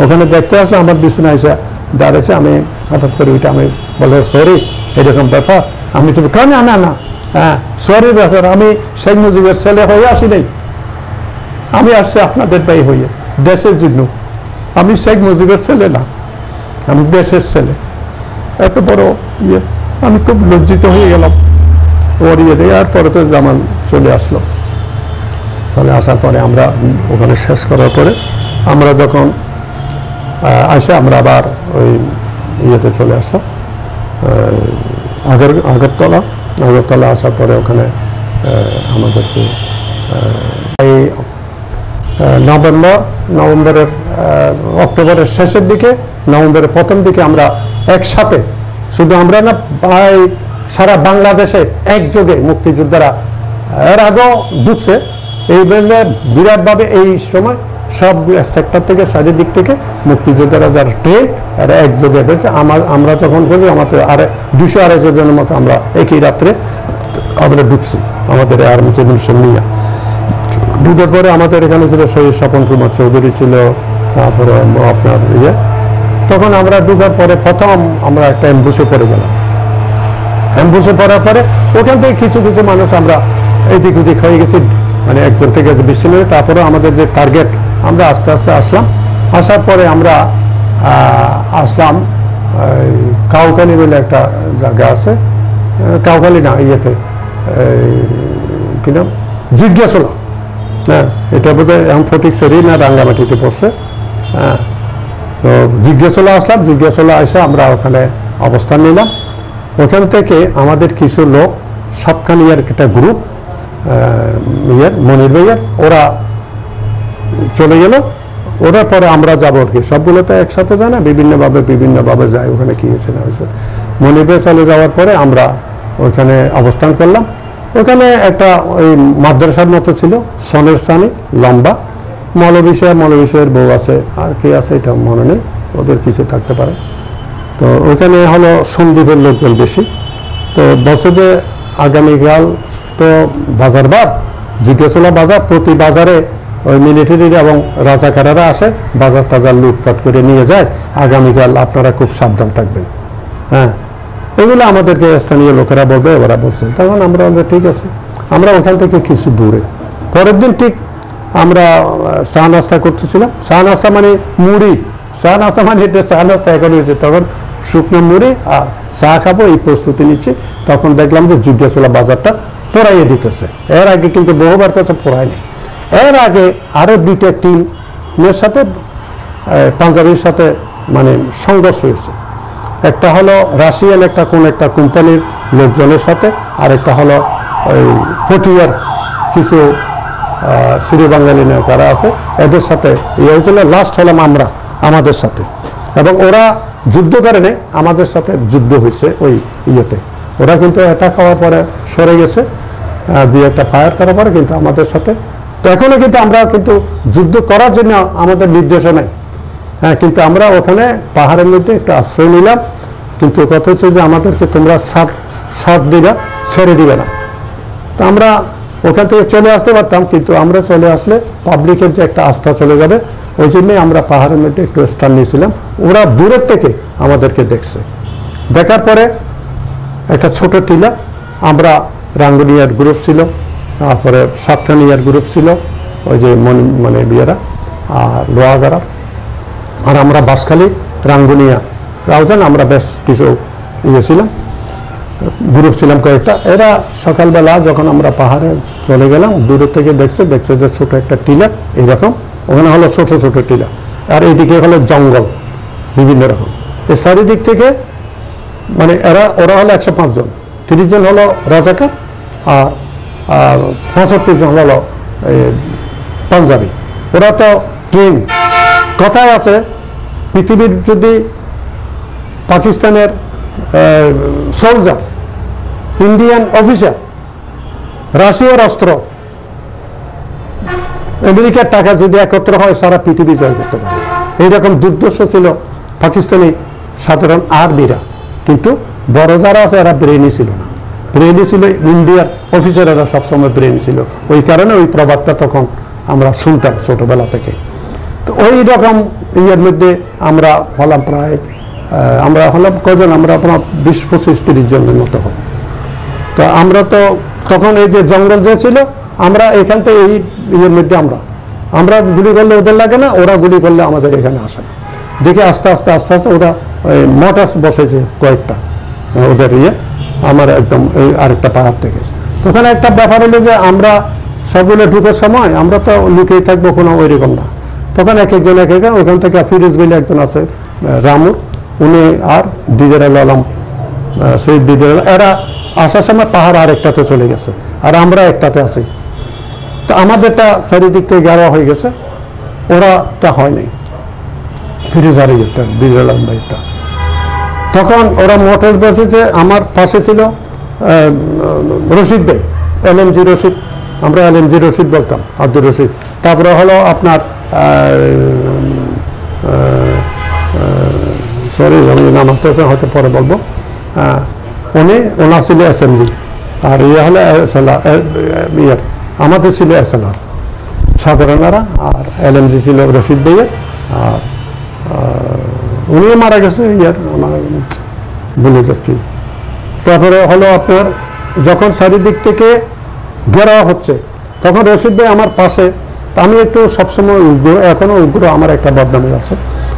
ওখানে দেখতে আসলো। আমার বিছানা এসে দাঁড়িয়েছে। আমি হঠাৎ করে ওইটা আমি বলে সরি এরকম ব্যাপার। আমি তো না হ্যাঁ সরি ব্যাপার, আমি শেখ মুজিবের ছেলে হয়ে আসি নাই, আমি আসছি আপনাদের ভাই হয়ে দেশের জন্য। আমি শেখ মুজিবের ছেলে না, আমি দেশের ছেলে। এত বড় আমি খুব লজ্জিত হয়ে গেলাম ওর দেয়। আর পরে তো জামাল চলে আসলো। চলে আসার পরে আমরা ওখানে শেষ করার পরে আমরা যখন আসে আমরা আবার ওই চলে আসলাম আগরতলা আসার পরে ওখানে আমাদেরকে এই নভেম্বরের অক্টোবরের শেষের দিকে, নভেম্বরের প্রথম দিকে আমরা একসাথে, শুধু আমরা না প্রায় সারা বাংলাদেশে একযোগে মুক্তিযোদ্ধারা এর আগেও ঢুকছে। এই বিরাটভাবে এই সময় সব সেক্টর থেকে চারিদিক থেকে মুক্তিযোদ্ধারা যারা ট্রেন এরা একযোগে হয়েছে। আমরা যখন বলি আমাদের 200-250 জনের মতো আমরা একই রাত্রে আমরা ঢুকছি আমাদের আর্মি মিশন নিয়ে। ঢুকার পরে আমাদের এখানে ছিল শহীদ স্বপন কুমার চৌধুরী ছিল, তারপরে আপনার তখন আমরা ঢুকার পরে প্রথম আমরা একটা অ্যাম্বুসে পড়ে গেলাম। অ্যাম্বুসে পড়ার পরে ওখান থেকে কিছু কিছু মানুষ আমরা এদিক ওদিক হয়ে গেছি, মানে একজন থেকে বিচ্ছিন্ন হয়ে। তারপরে আমাদের যে টার্গেট আমরা আস্তে আস্তে আসলাম। আসার পরে আমরা আসলাম কাউখালী বলে একটা জায়গা আছে, কাউখালী না কি নাম জিজ্ঞাসলা। হ্যাঁ, এটা বোধহয় এখন ফটিকছড়ি না রাঙ্গামাটিতে পড়ছে। হ্যাঁ, তো জিজ্ঞাসলা আসলাম। জিজ্ঞাসলা এসে আমরা ওখানে অবস্থান নিলাম। ওখান থেকে আমাদের কিছু লোক সাতখানিয়ার একটা গ্রুপ মনির ভাইয়ের ওরা চলে গেল। ওরা পরে আমরা যাবো আর কি, সবগুলো তো একসাথে যায় না, বিভিন্নভাবে যায়। ওখানে কি হয়েছে না হয়েছে। মনির ভাই চলে যাওয়ার পরে আমরা ওইখানে অবস্থান করলাম। ওখানে একটা ওই মাদ্রাসার মতো ছিল, সনের সানি লম্বা, মৌলভী সাহেবের বউ আছে, আর কে আছে এটা মনে নেই, ওদের কিছু থাকতে পারে। তো ওইখানে হলো সন্দীপের লোকজন বেশি। তো বলছে যে আগামীকাল তো বাজার জিজ্ঞাসলা বাজার, প্রতি বাজারে ওই মিলিটারি এবং রাজাকারেরা আসে, বাজার টাজার লুটপাট করে নিয়ে যায়, আগামীকাল আপনারা খুব সাবধান থাকবেন। হ্যাঁ, এগুলো আমাদেরকে স্থানীয় লোকেরা বলবে, ওরা বলছে। তখন আমরা ঠিক আছে, আমরা ওখান থেকে কিছু দূরে। পরের দিন ঠিক আমরা চা নাস্তা করতেছিলাম। চা নাস্তা মানে মুড়ি, চা নাস্তা মানে এটা চা নাস্তা এখন হয়েছে, তখন শুকনো মুড়ি আর চা খাবো এই প্রস্তুতি নিচ্ছি। তখন দেখলাম যে জিজ্ঞাসলা বাজারটা পোড়াইয়ে দিতেছে। এর আগে কিন্তু বহুবার কাছে পোড়ায়নি। এর আগে আরো 2টা টিমের সাথে পাঞ্জাবির সাথে মানে সংঘর্ষ হয়েছে। একটা হলো রাশিয়ান একটা কোন একটা কোম্পানির লোকজনের সাথে, আর একটা হলো ওই পটিয়ার কিছু সিরি বাঙালি নৌকারা আছে, এদের সাথে ইয়ে হয়েছিল। লাস্ট হলাম আমরা, আমাদের সাথে, এবং ওরা যুদ্ধ করে নেই, আমাদের সাথে যুদ্ধ হয়েছে ওই ইয়েতে। ওরা কিন্তু অ্যাটাক হওয়ার পরে সরে গেছে, দুই একটা ফায়ার করার পরে, কিন্তু আমাদের সাথে তো এখনো কিন্তু আমরা কিন্তু যুদ্ধ করার জন্য আমাদের নির্দেশও নেই। হ্যাঁ, কিন্তু আমরা ওখানে পাহাড়ের মধ্যে একটু আশ্রয় নিলাম, কিন্তু কথা হচ্ছে যে আমাদেরকে তোমরা সাথ দিবা, ছেড়ে দিবে না। তো আমরা ওখান থেকে চলে আসতে পারতাম, কিন্তু আমরা চলে আসলে পাবলিকের যে একটা আস্থা চলে যাবে, ওই জন্যই আমরা পাহাড়ের মধ্যে একটু স্থান নিয়েছিলাম। ওরা দূরের থেকে আমাদেরকে দেখছে, দেখার পরে একটা ছোট টিলা, আমরা রাঙ্গুনিয়ার গ্রুপ ছিল, তারপরে সাতখানিয়ার গ্রুপ ছিল, ওই যে মানে বিয়েরা আর লোহাগাড়া, আর আমরা বাঁশখালী রাঙ্গুনিয়া রাউজান, আমরা বেশ কিছু ইয়ে ছিলাম, গ্রুপ ছিলাম কয়েকটা। এরা সকালবেলা যখন আমরা পাহাড়ে চলে গেলাম, দূরের থেকে দেখছে যে ছোট একটা টিলা এইরকম, ওখানে হলো ছোট ছোট টিলা, আর এইদিকে হলো জঙ্গল বিভিন্ন রকম। এই চারিদিক থেকে মানে ওরা হলো 105 জন, 30 জন হলো রাজাকার, আর 65 জন হলো পাঞ্জাবি। ওরা তো ট্রেন, কথায় আছে পৃথিবীর যদি পাকিস্তানের সোলজার, ইন্ডিয়ান অফিসার, রাশিয়ার অস্ত্র, আমেরিকার টাকা যদি একত্র হয়, সারা পৃথিবী জয় করতে পারে। এইরকম দুর্দর্শ ছিল পাকিস্তানি সাধারণ আর্মিরা, কিন্তু বড় যারা আছে এরা ব্রেনি ছিল না। ব্রেনি ছিল ইন্ডিয়ার অফিসারেরা, সবসময় ব্রেনি ছিল। ওই কারণে ওই প্রবাদটা তখন আমরা শুনতাম ছোটবেলা থেকে। তো ওই রকম ইয়ের মধ্যে আমরা হলাম প্রায়, আমরা হলাম কজন, আমরা আপনার 20-25-30 জনের মতো হব। তো আমরা তো তখন এই যে জঙ্গল যে ছিল, আমরা এখান থেকে এই ইয়ের মধ্যে আমরা গুলি করলে ওদের লাগে না, ওরা গুলি করলে আমাদের এখানে আসে না। দেখে আস্তে আস্তে ওরা মোটর বসেছে কয়েকটা ওদের ইয়ে, আমার একদম আরেকটা পাহাড় থেকে। তখন একটা ব্যাপার হলো যে আমরা সবগুলো ঢুকের সময় আমরা তো লুকিয়ে থাকবো, কোনো ওই রকম না। তখন এক একজন ওখান থেকে ফিরোজ বলে একজন আছে, রামুর, উনি আর দিদের আলম, সেই দিদের, এরা আসার সময় পাহাড় আরেকটাতে চলে গেছে, আর আমরা একটাতে আছি। তো আমাদেরটা চারিদিক থেকে গেওয়া হয়ে গেছে, ওরা তা হয় নাই, ফিরোজ হারিয়ে যেতেন দিদের আলম ভাইটা। তখন ওরা মোটর বসেছে, আমার পাশে ছিল রশিদ ভাই, LMG রশিদ, আমরা LMG রশিদ বলতাম, আব্দুর রশিদ। তারপরে হলো আপনার সরি আমি নাম আসতেছে, হয়তো পরে বলবো, ওনার ছিল SMG, আর ইয়ে হলো ইয়ের, আমাদের ছিল SLR সাধারণরা, আর LMG ছিল রশিদ ভাইয়ের, আর উনিও মারা গেছে, ইয়ার আমার ভুলে যাচ্ছি। তারপরে হলো আপনার যখন চারিদিক থেকে ঘেরাও হচ্ছে, তখন রশিদ ভাই আমার পাশে। আমি একটু সবসময় উগ্র, এখনও উগ্র, আমার একটা বদনামি আছে,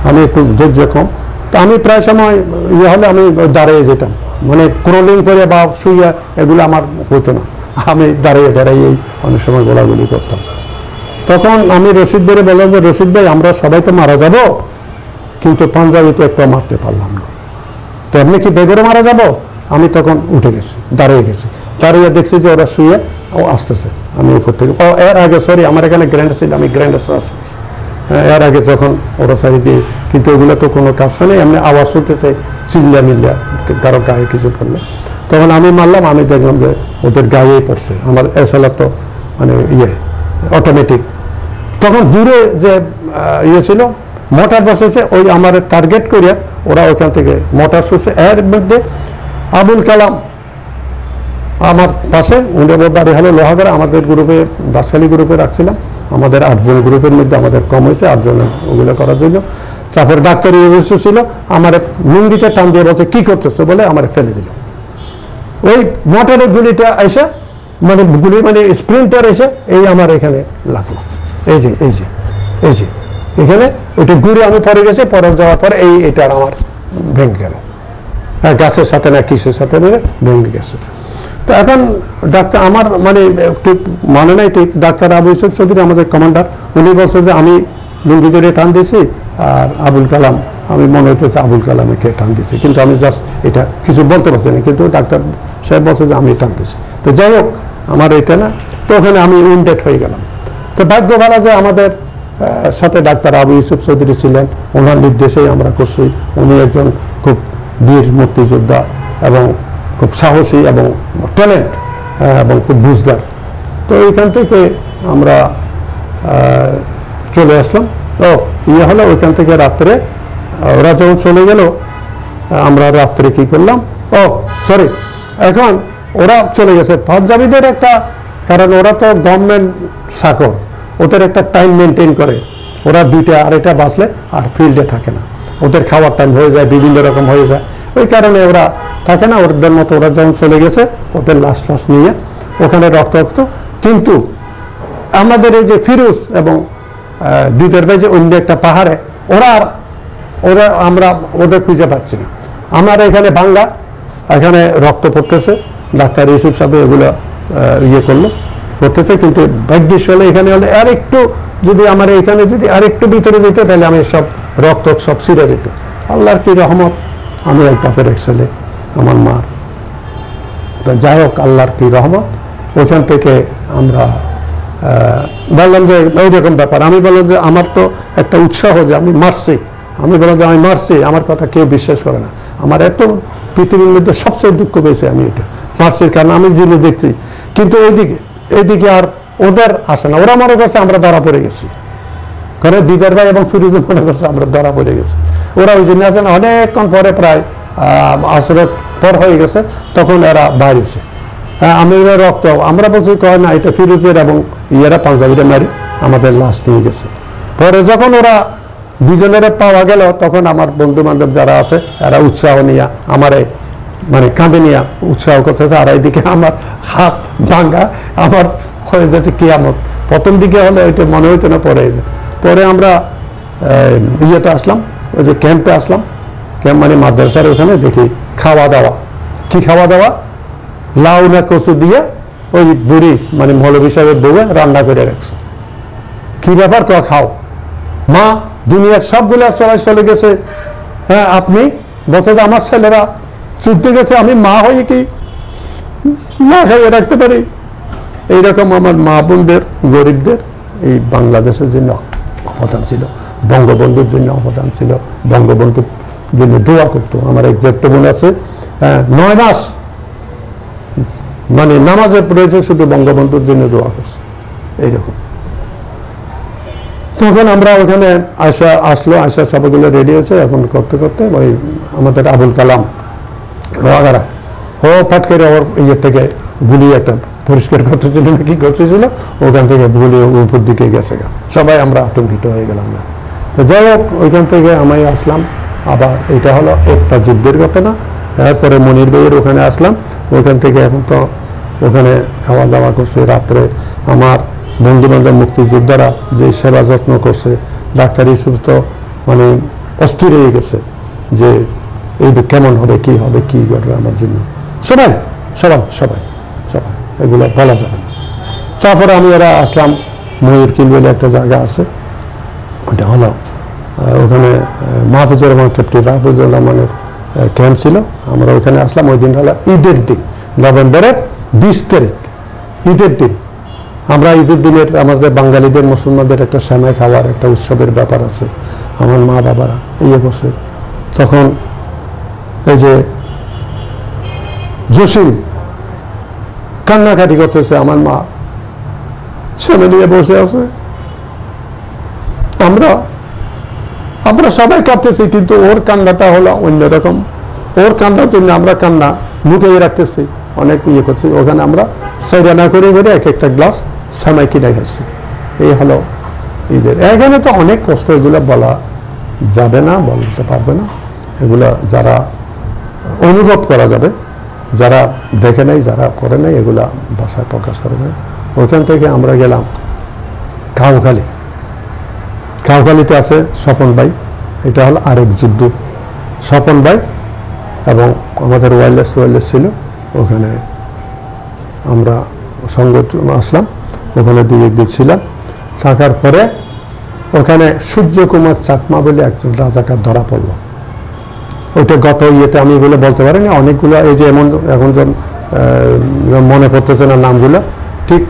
আমি একটু ধৈর্য কম। তা আমি প্রায় সময় ইয়ে হলে আমি দাঁড়িয়ে যেতাম, মানে ক্রলিং করে বা শুইয়া এগুলো আমার হতো না, আমি দাঁড়িয়েই অনেক সময় গোলাগুলি করতাম। তখন আমি রশিদ ভাইরে বললাম যে, রশিদ ভাই আমরা সবাই তো মারা যাব, কিন্তু পাঞ্জাবিতে একটু মারতে পারলাম না, তো এমনি কি বেগরে মারা যাব? আমি তখন উঠে গেছি, দাঁড়িয়ে গেছি, দাঁড়িয়ে দেখছি যে ওরা শুয়ে আসতেছে, আমি উপর থেকে। এর আগে সরি, আমার এখানে গ্র্যান্ড ছিল, আমি গ্র্যান্ডের এর আগে যখন ওরা সারি দিয়ে, কিন্তু ওগুলো তো কোনো কাজ হয়নি, এমনি আওয়াজ শুনতেছে চিল্লা মিল্লা, কারো গায়ে কিছু পড়লে। তখন আমি মারলাম, আমি দেখলাম যে ওদের গায়েই পড়ছে। আমার SLR তো মানে ইয়ে অটোমেটিক। তখন দূরে যে ইয়ে ছিল, মোটর বসেছে, ওই আমার টার্গেট করে ওরা ওখান থেকে মোটর ছুটছে। এর মধ্যে আবুল কালাম আমার পাশে, উনি বাড়ি হলো লোহাগড়া, আমাদের গ্রুপে বাঁশখালী গ্রুপে রাখছিলাম, আমাদের 8 জন গ্রুপের মধ্যে আমাদের কম হয়েছে 8 জন ওগুলো করার জন্য। তারপর ডাক্তার ইউসুফ ছিল, আমার লুঙ্গিতে টান দিয়ে বলছে কি করতেছো বলে আমার ফেলে দিল। ওই মোটরের গুলিটা এসে মানে গুলি মানে স্প্রিন্টার এসে এই আমার এখানে লাগলো, এই যে এখানে ওইটা ঘুরে আমি পরে গেছি, পরে যাওয়ার পরে এটা আমার ভেঙে গেল, গাছের সাথে না কিসের সাথে ভেঙে গেছে। তো এখন ডাক্তার আমার মানে ঠিক মনে নাই ঠিক, ডাক্তার আবু ইউসুফ চৌধুরী আমাদের কমান্ডার, উনি বলছে যে আমি লুঙ্গি ধরে টান দিয়েছি, আর আবুল কালাম, আমি মনে হইতেছে আবুল কালামকে টান দিয়েছি, কিন্তু আমি জাস্ট এটা কিছু বলতে পারছি না, কিন্তু ডাক্তার সাহেব বলছে যে আমি টান দিয়েছি। তো যাই হোক, আমার এটা না, তো ওখানে আমি উইন্ডেড হয়ে গেলাম। তো ভাগ্য ভালো যে আমাদের সাথে ডাক্তার আবু ইউসুফ চৌধুরী ছিলেন, ওনার নির্দেশেই আমরা করছি। উনি একজন খুব বীর মুক্তিযোদ্ধা এবং খুব সাহসী এবং ট্যালেন্ট এবং খুব বুঝদার। তো এইখান থেকে আমরা চলে আসলাম। তো ইয়ে হলো, ওইখান থেকে রাত্রে ওরা যখন চলে গেল, আমরা রাত্রে কি করলাম, সরি, এখন ওরা চলে গেছে পাঞ্জাবিদের একটা, কারণ ওরা তো গভর্নমেন্ট চাকর, ওদের একটা টাইম মেনটেন করে, ওরা 2টা 2:30 বাজলে আর ফিল্ডে থাকে না, ওদের খাওয়ার টাইম হয়ে যায়, বিভিন্ন রকম হয়ে যায়, ওই কারণে ওরা থাকে না। ওদের মতো ওরা যখন চলে গেছে, ওদের লাশ ফাশ নিয়ে ওখানে রক্ত। কিন্তু আমাদের এই যে ফিরোজ এবং দিদের ভাই যে অন্য একটা পাহাড়ে, ওরা আমরা ওদের খুঁজে পাচ্ছি না। আমার এখানে ভাঙ্গা, এখানে রক্ত পড়তেছে, ডাক্তার ইউসুফ সাহেব এগুলো ইয়ে করলো, করতেছে, কিন্তু ভাগ্যিস হলে এখানে হলে আর একটু, যদি আমার এখানে যদি আর একটু ভিতরে যেত, তাহলে আমি সব রক্ত সব ছিঁড়ে যেত। আল্লাহর কি রহমত, আমি এক বাপের এক ছেলে, আমার মা। তো যাই হোক, আল্লাহর কি রহমত, ওইখান থেকে আমরা বললাম যে এইরকম ব্যাপার। আমি বললাম যে আমার তো একটা উৎসাহ যে আমি মারছি, আমি বললাম যে আমি মারছি, আমার কথা কেউ বিশ্বাস করে না। আমার এত পৃথিবীর মধ্যে সবচেয়ে দুঃখ পেয়েছে আমি এটা মারছি, কারণ আমি জিনিস দেখছি। কিন্তু এইদিকে আর ওদের আসে না, ওরা মনে করছে আমরা ধরা পড়ে গেছি, কারণ দিদার ভাই এবং ফিরোজ মনে করছে আমরা ধরা পড়ে গেছি। ওরা ওই জন্য আসে না, অনেকক্ষণ পরে, প্রায় আসরের পর হয়ে গেছে, তখন এরা বাইরে হয়েছে। আমি রক্ত, আমরা বলছি কয় না, এটা ফিরোজের এবং ইয়েরা পাঞ্জাবিরা মারি আমাদের লাশ নিয়ে গেছে। পরে যখন ওরা দুজনের পাওয়া গেল, তখন আমার বন্ধু বান্ধব যারা আছে, এরা উৎসাহ নিয়ে আমারে মানে কাঁধে নিয়ে উৎসাহ করতেছে, আর এইদিকে আমার হাত ভাঙ্গা, আমার হয়ে যাচ্ছে কিয়ামত। প্রথম দিকে হলে ওইটা মনে হইতো না, পরে আমরা ইয়েতে আসলাম, ওই যে ক্যাম্পে আসলাম। ক্যাম্প মানে মাদ্রাসার ওখানে দেখি খাওয়া দাওয়া, কি খাওয়া দাওয়া, লাউ না কচু দিয়ে ওই বুড়ি মানে মৌলভী সাহেবের বউয়ে রান্না করে রাখছে। কি ব্যাপার, খাও। মা দুনিয়ার সবগুলো সবাই চলে গেছে, হ্যাঁ আপনি বলছে যে আমার ছেলেরা চুটতে গেছে, আমি মা হয়ে কি না খাইয়ে রাখতে পারি? এইরকম আমার মা বোনদের, গরিবদের এই বাংলাদেশের জন্য অবদান ছিল, বঙ্গবন্ধুর জন্য অবদান ছিল, বঙ্গবন্ধুর জন্য দোয়া করতো। আমার এক জ্যেষ্ঠ বোন আছে, 9 মাস মানে নামাজে পড়েছে, শুধু বঙ্গবন্ধুর জন্য দোয়া করছে, এইরকম। তখন আমরা ওখানে আসা সবগুলো রেডি হয়েছে, এখন করতে করতে ওই আমাদের আবুল কালাম ওয়াগারা ও পাট করে ওর ইয়ে থেকে গুলি একটা পরিষ্কার করতেছিল না কি করতেছিল, ওখান থেকে গুলি উপর দিকে গেছে, সবাই আমরা আতঙ্কিত হয়ে গেলাম না। তো যাই হোক, ওইখান থেকে আমি আসলাম। আবার এটা হলো একটা যুদ্ধের ঘটনা। এরপরে মনির ভাইয়ের ওখানে আসলাম, ওইখান থেকে এখন তো ওখানে খাওয়া দাওয়া করছে। রাত্রে আমার বন্ধু বান্ধব মুক্তিযোদ্ধারা যে সেবা যত্ন করছে, ডাক্তার ইউসুফ তো মানে অস্থির হয়ে গেছে যে এই কেমন হবে, কি হবে, কি ঘটবে আমার জন্য। সবাই সবাই সবাই সবাই এগুলো বলা যাবে না। তারপরে আমি এরা আসলাম ময়ূরকিল বলে একটা জায়গা আছে, ওটা হলো ওখানে মাহফুজুর রহমান, ক্যাপ্টেন মাহফুজুর রহমানের ক্যাম্প ছিল। আমরা ওইখানে আসলাম। ওই দিন হলো ঈদের দিন, নভেম্বরের 20 তারিখ, ঈদের দিন। আমরা ঈদের দিনের আমাদের বাঙালিদের, মুসলমানদের একটা সেমাই খাওয়ার একটা উৎসবের ব্যাপার আছে। আমার মা বাবারা ইয়ে করছে, তখন এই যে জসিম কান্নাকাটি করতেছে, আমার মা ছেলে নিয়ে বসে আছে, আমরা সবাই কাঁদতেছি, কিন্তু ওর কান্নাটা হলো অন্যরকম। ওর কান্নার জন্য আমরা কান্না লুকিয়ে রাখতেছি, অনেক ইয়ে করছি। ওখানে আমরা সাইরানা করে করে এক একটা গ্লাস সেমাই কিনে খাচ্ছি। এই হলো ঈদের। এখানে তো অনেক কষ্ট, এগুলো বলা যাবে না, বলতে পারবে না। এগুলো যারা অনুভব করা যাবে, যারা দেখে নাই, যারা করে নাই, এগুলা ভাষায় প্রকাশ করে নাই। ওইখান থেকে আমরা গেলাম কাউখালী। কাউখালীতে আছে স্বপন ভাই, এটা হলো আরেক যুদ্ধ। স্বপন ভাই এবং আমাদের ওয়্যারলেস ছিল, ওখানে আমরা সঙ্গে আসলাম, ওখানে 2-1 দিন ছিলাম। থাকার পরে ওখানে সূর্যকুমার চাকমা বলে একজন রাজাকার ধরা পড়লো। ওইটা গত ইয়েতে আমি এগুলো বলতে পারিনি, অনেকগুলো এই যে এমন এখন মনে পড়তেছে না নামগুলো, ঠিক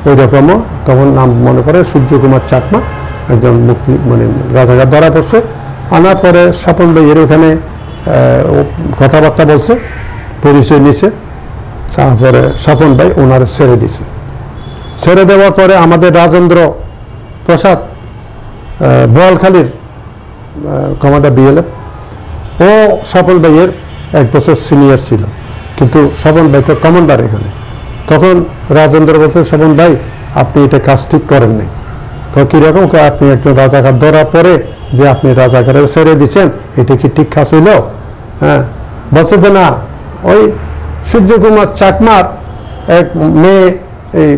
ওই রকমও তখন নাম মনে পড়ে। সূর্যকুমার চাকমা একজন মুক্তি মানে রাজাকার ধরা পড়ছে, আনার পরে স্বপন ভাইয়ের ওখানে কথাবার্তা বলছে, পরিচয় নিছে, তারপরে স্বপন ভাই ওনার ছেড়ে দিছে। ছেড়ে দেওয়ার পরে আমাদের রাজেন্দ্র প্রসাদ বোয়ালখালীর কমান্ডার বিএলএফ, ও স্বপন ভাইয়ের 1 বছর সিনিয়র ছিল, কিন্তু স্বপন ভাই তো কমান্ডার এখানে। তখন রাজেন্দ্র বলছে, স্বপন ভাই আপনি এটা কাজ ঠিক করেন নাই। কীরকম? আপনি একজন রাজাকার ধরার পরে যে আপনি রাজাকারের ছেড়ে দিচ্ছেন, এটা কি ঠিক কাজ হইল? হ্যাঁ, বলছে যে না, ওই সূর্যকুমার চাকমার এক মেয়ে এই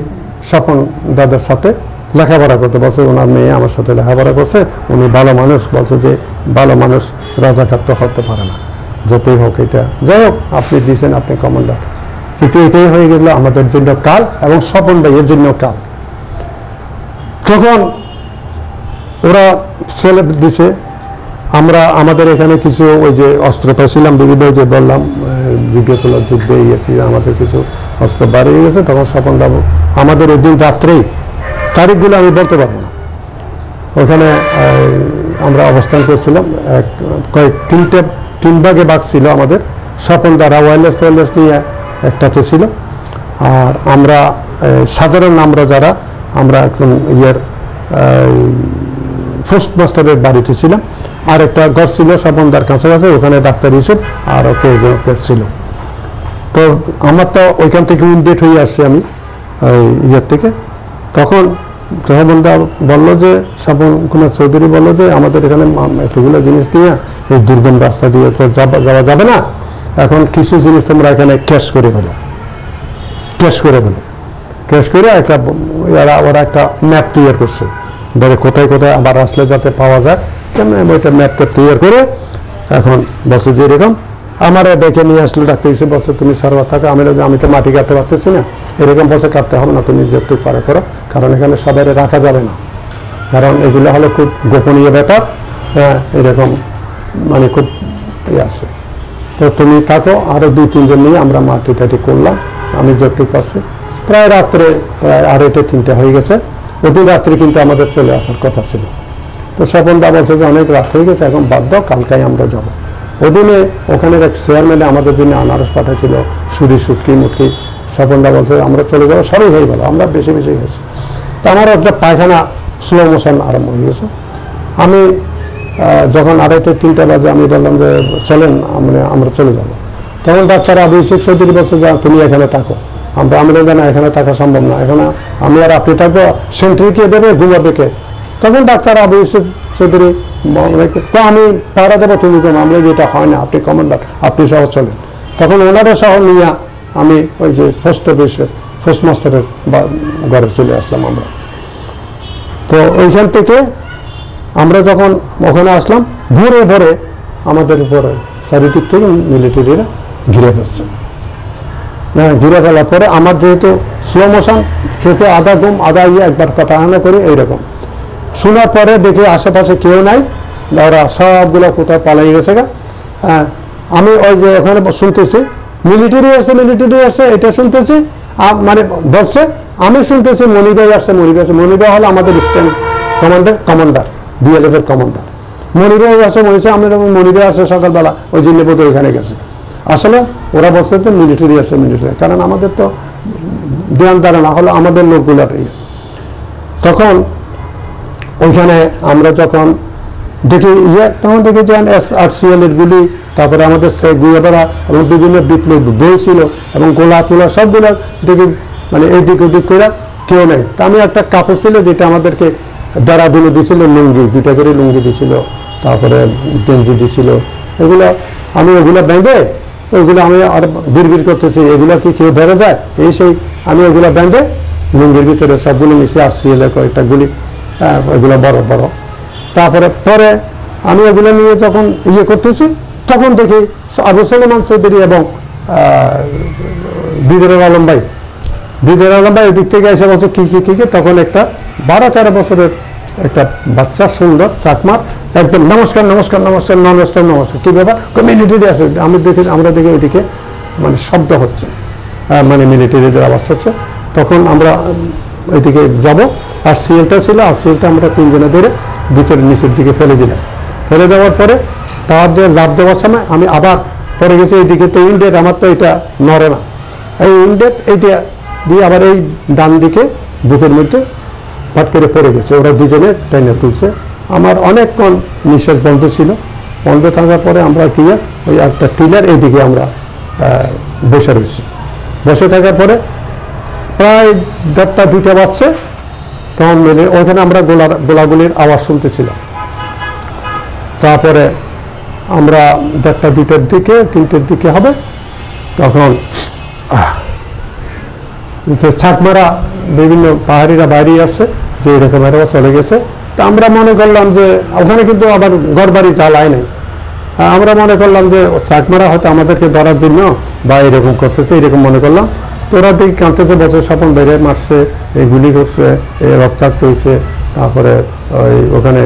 স্বপন দাদার সাথে লেখাপড়া করতে, বলছে ওনার মেয়ে আমার সাথে লেখাপড়া করছে, উনি ভালো মানুষ। বলছে যে ভালো মানুষ রাজাকার তো হতে পারে না, যতই হোক এটা যাই হোক, আপনি দিয়েছেন, আপনি কমান্ডার। কিন্তু এটাই হয়ে গেল আমাদের জন্য কাল, এবং স্বপন ভাইয়ের জন্য কাল। তখন ওরা ছেলে দিছে, আমরা আমাদের এখানে কিছু ওই যে অস্ত্র পাইছিলাম বিভিন্ন, যে বললাম বিজ্ঞাপনের যুদ্ধে আমাদের কিছু অস্ত্র বাড়িয়ে গেছে। তখন স্বপন দাবু আমাদের ওই দিন রাত্রেই, তারিখগুলো আমি বলতে পারবো না, ওখানে আমরা অবস্থান করছিলাম। তিন ভাগে ভাগ ছিল আমাদের। স্বপন দ্বারা ওয়্যারলেস নিয়ে একটাতে ছিল, আর আমরা সাধারণ আমরা যারা আমরা একদম পোস্ট মাস্টারের বাড়িতে ছিলাম, আর একটা ঘর ছিল স্বপনদার কাছাকাছি, ওখানে ডাক্তার ইউসুফ আর ওকে ছিল। তো আমার তো ওইখান থেকে ইনডেট হয়ে আসছি আমি ইয়ের থেকে। তখন স্বপনদা বললো যে, স্বপন কুমার চৌধুরী বললো যে আমাদের এখানে এতগুলো জিনিস দিয়ে এই দুর্গম রাস্তা দিয়ে তো যাওয়া যাবে না, এখন কিছু জিনিস তোমরা এখানে ক্যাশ করে ফেলো। ক্যাশ করে একটা ওরা একটা ম্যাপ তৈরি করছে, ধরে কোথায় কোথায় আবার আসলে যাতে পাওয়া যায়, কেমন ওইটা ম্যাপটা তৈরি করে এখন বলছে যে এরকম আমারও দেখে নিয়ে আসলো ডাক্তার হিসেবে। বলছে তুমি সার্ভার থাকো, আমি তো মাটি কাটতে পারতেছি না, এরকম বলছে কাটতে হবে না, তুমি যেটুকু পারে করো, কারণ এখানে সবাই রাখা যাবে না, কারণ এগুলো হলো খুব গোপনীয় ব্যাপার। হ্যাঁ, এরকম মানে খুব আছে, তো তুমি থাকো। আরও 2-3 জন নিয়ে আমরা মাটি টাটি করলাম, আমি যেটুকু পাচ্ছি। প্রায় রাত্রে প্রায় 2:30-3টা হয়ে গেছে। ওদিন রাত্রে কিন্তু আমাদের চলে আসার কথা ছিল। তো স্বপন দা বলছে যে অনেক রাত হয়ে গেছে, এখন বাদ দাও, কালকাই আমরা যাবো। ওদিনে ওখানের এক চেয়ারম্যানে আমাদের জন্য আনারস পাঠাইছিল, সুটকি মুটকি। স্বপন দা বলছে আমরা চলে যাবো, সবই হয়ে গেল, আমরা বেশি গেছি। তো আমার একটা পায়খানা স্লো মোশন আরম্ভ হয়ে গেছে। আমি যখন 2:30-3টা বাজে আমি বললাম যে চলেন আমরা চলে যাবো, তখন ডাক্তার আবু ইউসুফ চৌধুরী বলছে যে তুমি এখানে থাকো। আমরা জানি এখানে থাকা সম্ভব না, এখানে আমি আর আপনি থাকবো, সেন্ট্রি কে দেবে, ঘুমাবে কে? তখন ডাক্তার আবু ইউসুফ চৌধুরী আমি পাহারা দেবো, তুমি কেন? আমরা যেটা হয় না, আপনি কমান্ডার, আপনি সহ চলেন। তখন ওনারা সহ নিয়ে আমি ওই যে পোস্ট মাস্টারের ঘরে চলে আসলাম আমরা। তো ওইখান থেকে আমরা যখন ওখানে আসলাম, ভোরে আমাদের উপরে চারিদিক থেকে মিলিটারিরা ঘিরে ফেলছে। হ্যাঁ, ঘিরে ফেলার পরে আমার যেহেতু স্লো মোশন, চোখে আধা ঘুম আধা একবার কথা আনা করি এইরকম। শোনার পরে দেখি আশেপাশে কেউ নাই, ওরা সবগুলো কোথাও পালাই গেছে গা। হ্যাঁ, আমি ওই যে ওখানে শুনতেছি মিলিটারি আসছে, এটা শুনতেছি। মানে বলছে, আমি শুনতেছি মনিভাই আসছে। মনিভাই হলো আমাদের স্ট্যান্ড কমান্ডার, বিএলএফ এর কমান্ডার। মনিভাই আসে, মনিভাই আসে সকালবেলা, ওই জন্য বোধ ওইখানে গেছে। আসলে ওরা বলছে যে মিলিটারি, কারণ আমাদের তো ধ্যান ধারণা হলো আমাদের লোকগুলোটাই। তখন ওইখানে আমরা যখন দেখি তখন দেখি যে SRCL এর গুলি, তারপরে আমাদের গুয়াবেড়া এবং বিভিন্ন বিপ্লব বই ছিল, এবং গোলা টোলা সবগুলো দেখি মানে এইদিক ওদিক করে কেউ নেই। তা আমি একটা কাপড় ছিল যেটা আমাদেরকে দাঁড়াগুলো দিয়েছিল, লুঙ্গি 2টা করে লুঙ্গি দিছিল, তারপরে গেঞ্জি দিছিল। এগুলো আমি ওগুলো বেঁধে ওইগুলো আমি আর বিড়বিড় করতেছি, এগুলো কি কেউ ধরে যায়? এই সেই আমি ওগুলো বেঁধে লুঙ্গির ভিতরে সবগুলো মিশে RCL এর কয়েকটা গুলি, ওইগুলো বড়। তারপরে আমি ওগুলো নিয়ে যখন করতেছি, তখন দেখি আবু সুলেমান চৌধুরী এবং দিদার আলম ভাই এদিক থেকে এসে বলছে কি। তখন একটা 12-13 বছরের একটা বাচ্চা সুন্দর চাকমার একদম নমস্কার নমস্কার নমস্কার নমস্কার নমস্কার কী ব্যাপার মিলিটারি আছে আমরা দেখি ওইদিকে মানে শব্দ হচ্ছে, মানে মিলিটারিদের আওয়াজ হচ্ছে। তখন আমরা ওইদিকে যাব, আর সিএলটা ছিল, আর সিএলটা আমরা 3 জনে ধরে ভিতরে নিচের দিকে ফেলে দিলাম। ফেলে দেওয়ার পরে পাওয়ার দিয়ে লাভ দেওয়ার সময় আমি আবার পরে গেছি এইদিকে, তো উইন্ডেড আমার তো এটা নড়ে না, এই উইন্ডেড এইটা দিয়ে আবার এই ডান দিকে বুকের মধ্যে হট করে পড়ে গেছে। ওরা দুজনে টেনে তুলছে। আমার অনেকক্ষণ নিঃশ্বাস বন্ধ ছিল। বন্ধ থাকার পরে আমরা গিয়ে ওই একটা টিলার এইদিকে আমরা বসে রয়েছি। বসে থাকার পরে প্রায় 1:30 2টা বাজছে, তখন মিলে ওখানে আমরা গোলাগুলির আওয়াজ শুনতেছিলাম। তারপরে আমরা 1:30 2টার দিকে 3টের দিকে হবে, তখন ছাকমারা বিভিন্ন পাহাড়িরা বাইরে আসছে যে এরকম এরা চলে গেছে। তা আমরা মনে করলাম যে ওখানে কিন্তু আবার ঘরবাড়ি চালায় নাই, আমরা মনে করলাম যে চাকমারা হয়তো আমাদেরকে ধরার জন্য বা এরকম করতেছে, এরকম মনে করলাম। তো ওরা দিকে কাঁদতেছে, বছর স্বপন বেড়ে মারছে, এই গুলি করছে, এই রক্তাক্ত হয়েছে। তারপরে ওই ওখানে